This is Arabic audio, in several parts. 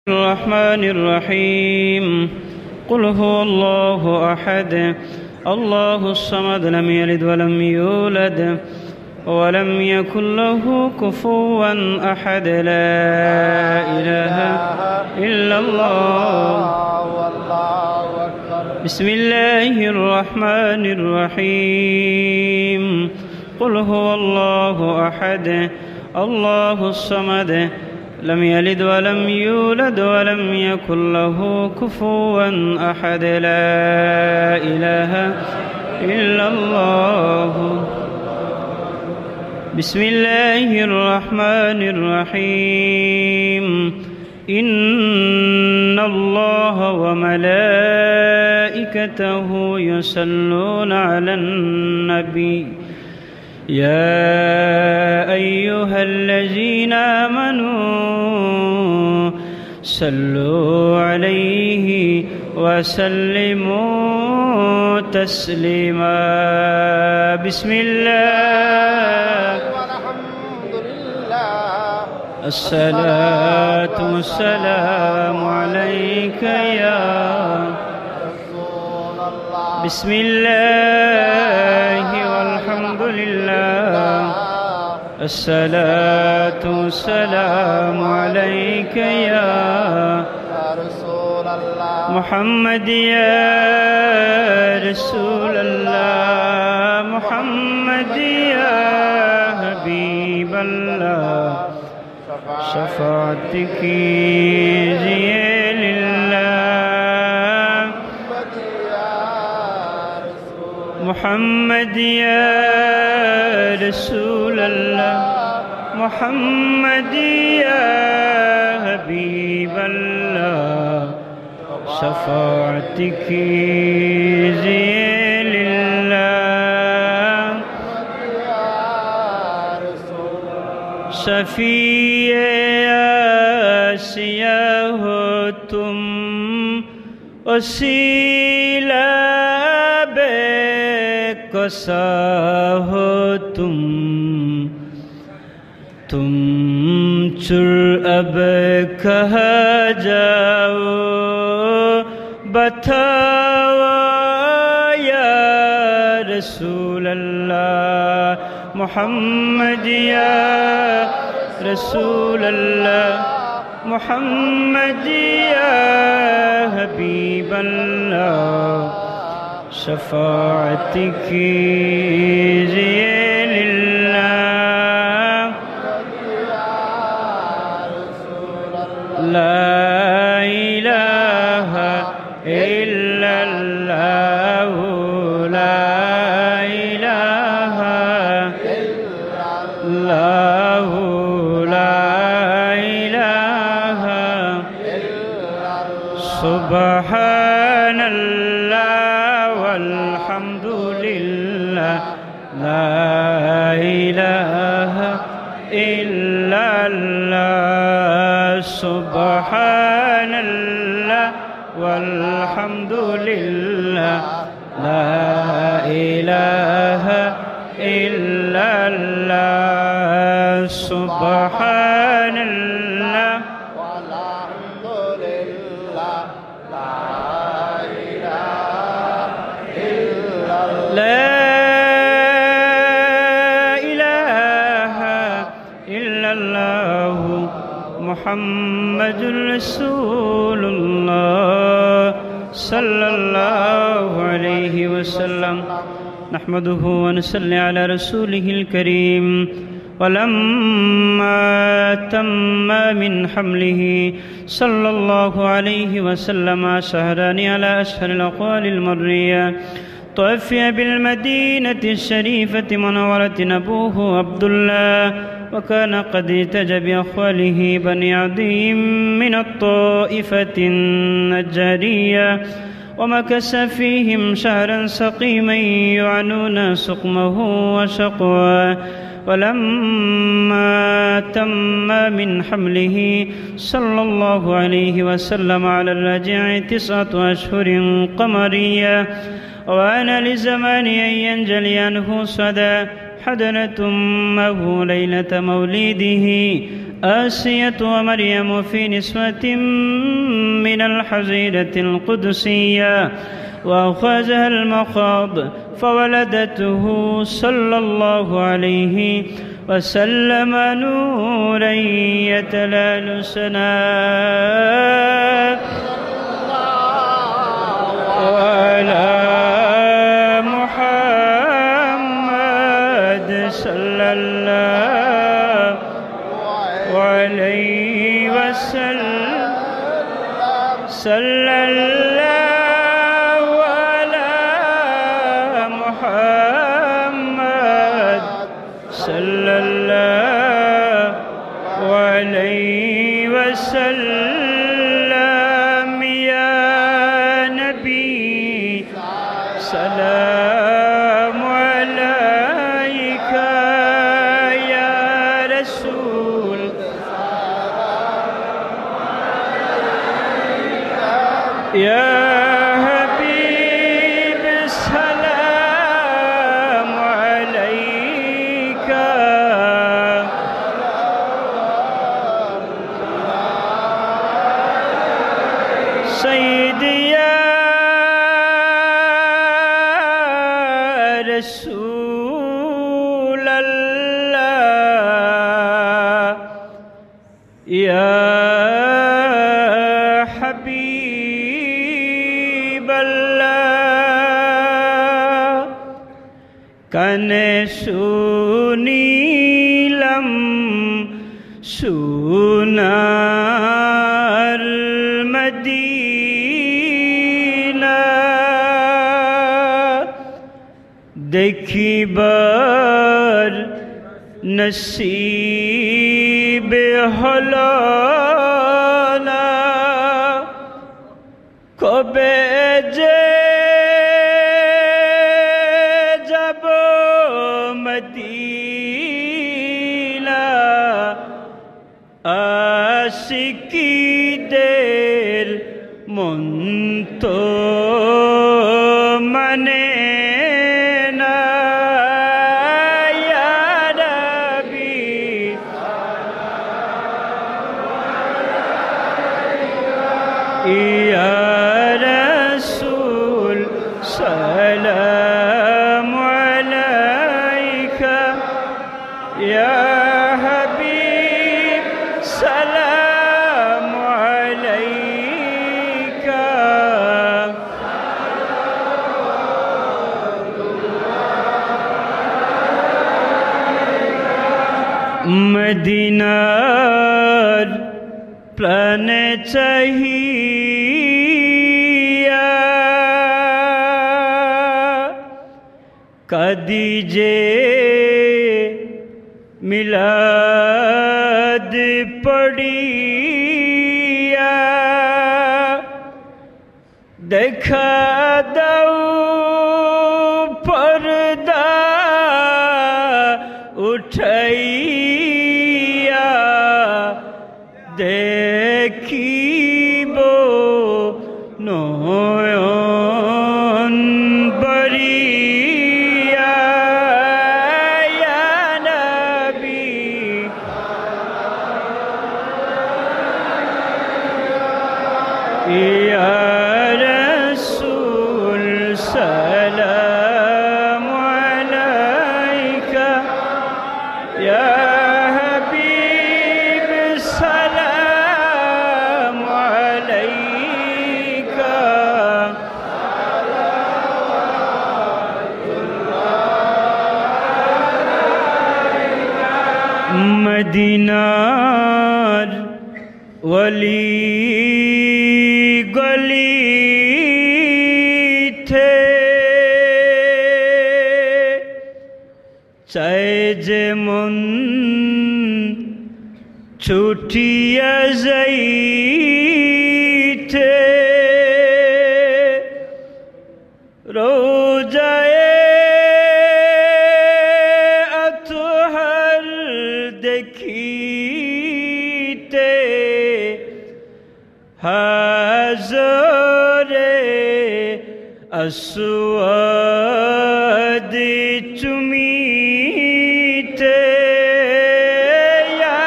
الرحمن الرحيم قل هو الله أحد الله الصمد لم يلد ولم يولد ولم يكن له كفوا أحد لا إله إلا الله والله أكبر. بسم الله الرحمن الرحيم قل هو الله أحد الله الصمد لم يلد ولم يولد ولم يكن له كفوا أحد لا إله إلا الله. بسم الله الرحمن الرحيم إن الله وملائكته يصلون على النبي يا أيها الذين آمنوا صلوا عليه وسلموا تسليما. بسم الله والحمد لله الصلاة والسلام عليك يا رسول الله. بسم الله والحمد لله الصلاة والسلام عليك يا رسول الله. محمد يا رسول الله محمد يا حبيب الله شفاعتك زي لله. محمد يا رسول الله محمد يا حبيب الله شفاعتك زي لله. شفیع آسیا ہو تم وسیلہ بے کسا ہو تم چر اب کہا جاؤ بتاؤ یا رسول اللہ. محمد یا رسول اللہ محمد یا حبیب اللہ شفاعتك زي لله. لا إله إلا الله لا إله إلا الله لا إله إلا سبحان الله والحمد لله لا إله إلا الله. سبحان الله والحمد لله لا إله إلا الله. سبحان الله والحمد لله لا إله إلا الله. لا إله إلا الله محمد رسول الله صلى الله عليه وسلم. نحمده ونصلي على رسوله الكريم. ولما تم من حمله صلى الله عليه وسلم شهران على أشهر الأقوال المرية توفي بالمدينة الشريفة منورة أبوه عبد الله وكان قد اتج بأخواله بني عدي من الطائفة النجارية ومكث فيهم شهرا سقيما يعنون سقمه وشقواه. ولما تم من حمله صلى الله عليه وسلم على الرجع 9 أشهر قمرية وأنا لزمان أن ينجلي عنه صدى حضرت أمه ليلة مولده آسية ومريم في نسوة من الحظيرة القدسية وأخذها المخاض فولدته صلى الله عليه وسلم نورا يتلال سنا وعلى محمد صلى الله عليه وسلم صلى الله على محمد صلى الله عليه وسلم يا نبي سلام عليك يا رسول يا حبيب السلام عليك سيدي يا رسول الله يا حبيب الله كان سنيلم سنار المدينة देखिबार नसीब हलो ना कबे जे जब मदीना आशिकी देर मन तो मने या रसूल सलाम अलैका या हबीब सलाम अलैका मदीनार प्राणे चाहिए कदीजे मिलाद पड़िया देखा दऊ पर्दा उठैया देखिबो नयन बरिया या नबी या रसूल सलाम अलैका या हबीब सलाम अलैका मदीनार वली गली थे चाहे जे मन छुटिया जाइते रोजाए अतहर देखीते हाज़रे अस्वद चुमीते या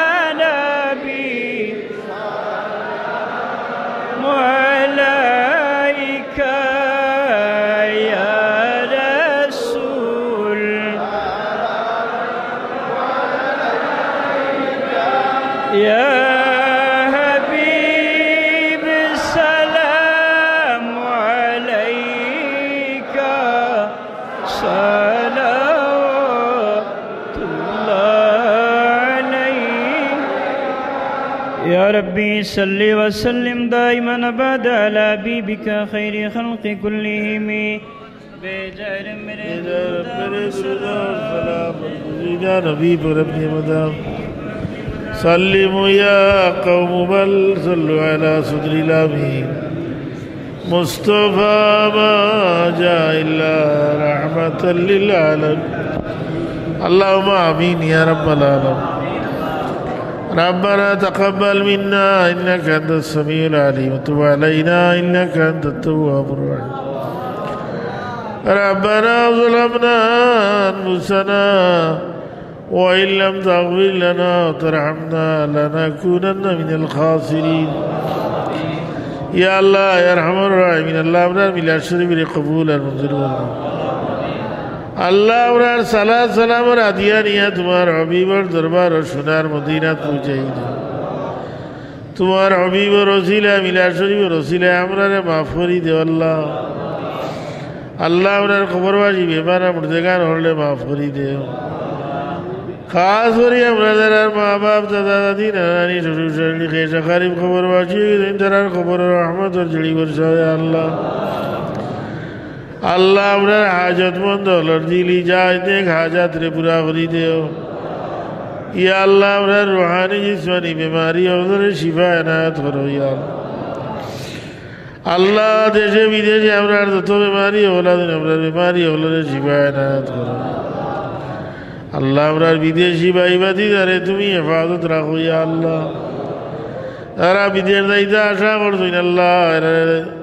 ربي صل وسلم دائما أبدا على حبيبك خير خلق كلهم بجعل يا نبي ربي مدام سلموا يا قوم بل صلوا على صدر الأمين مصطفى ما جاء إلا رحمة للعالمين اللهم آمين يا رب العالمين ربنا تقبل منا إنك أنت السميع العليم وتب علينا إنك أنت التواب الرحيم ربنا ظلمنا أنفسنا وإن لم تغفر لنا وترحمنا لنكونن من الخاسرين يا الله يا أرحم الراحمين الله أمرنا بالأشر بالقبول المنزل والمنزل اللہ اور صلاة سلام اور عدیانیہ تمہارا حبیب اور دربار اور شنار مدینہ پوچھائی دے تمہارا حبیب اور رسیلہ ملا شریف اور رسیلہ عمران معفوری دے اللہ اللہ اور قبر واجی بیمانہ مردگان اور لے معفوری دے خاص وری عمران درار ماں باپ دادا دین نانی شروع شرلی خیشہ خاریب قبر واجی درار قبر رحمت اور جڑی برشاہ یا اللہ اللہ اپنا حاجت مند اور لردیلی جائے دیکھ حاجت رے پورا کری دے ہو یا اللہ اپنا روحانی جسمانی بیماری اور در شفا عنایت کرو یا اللہ دیشے بیدیشے اپنا دتو بیماری اولاد اپنا بیماری اولاد شفا عنایت کرو اللہ اپنا بیدیشی بائی باتی دارے تمہیں حفاظت رکھو یا اللہ ارہ بیدیش دائیتا آشا کرتو ان اللہ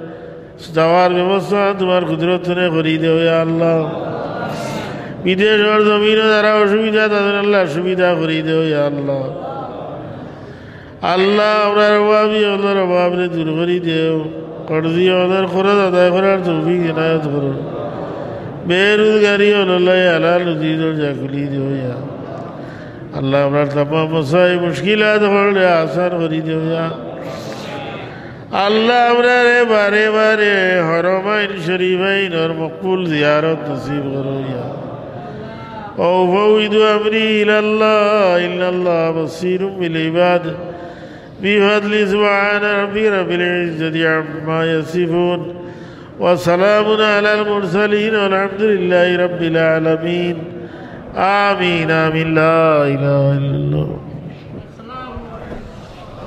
ستوار بمستان تمہار قدرت نے خریدے ہو یا اللہ بیدیش اور زمین دارا و شبیدہ تازن اللہ شبیدہ خریدے ہو یا اللہ اللہ اپنا روابی اللہ رواب نے دور خریدے ہو قرضی اور خورد عطا قرار توفیق عنایت کرو بے روزگاری اور اللہ حلال رزید اور جاکلی دے ہو یا اللہ اپنا تمام مسائل مشکلات خورد آسان خریدے ہو یا اللہ امرے بارے بارے حرمین شریفین اور مقبول زیارت نصیب کرو یا وفوض امری الاللہ ان اللہ بصیر بالعباد بفضل سبحان ربی رب العزت عما یصفون وسلام علی المرسلین والحمدللہ رب العالمین آمین آمین لا الہ الا اللہ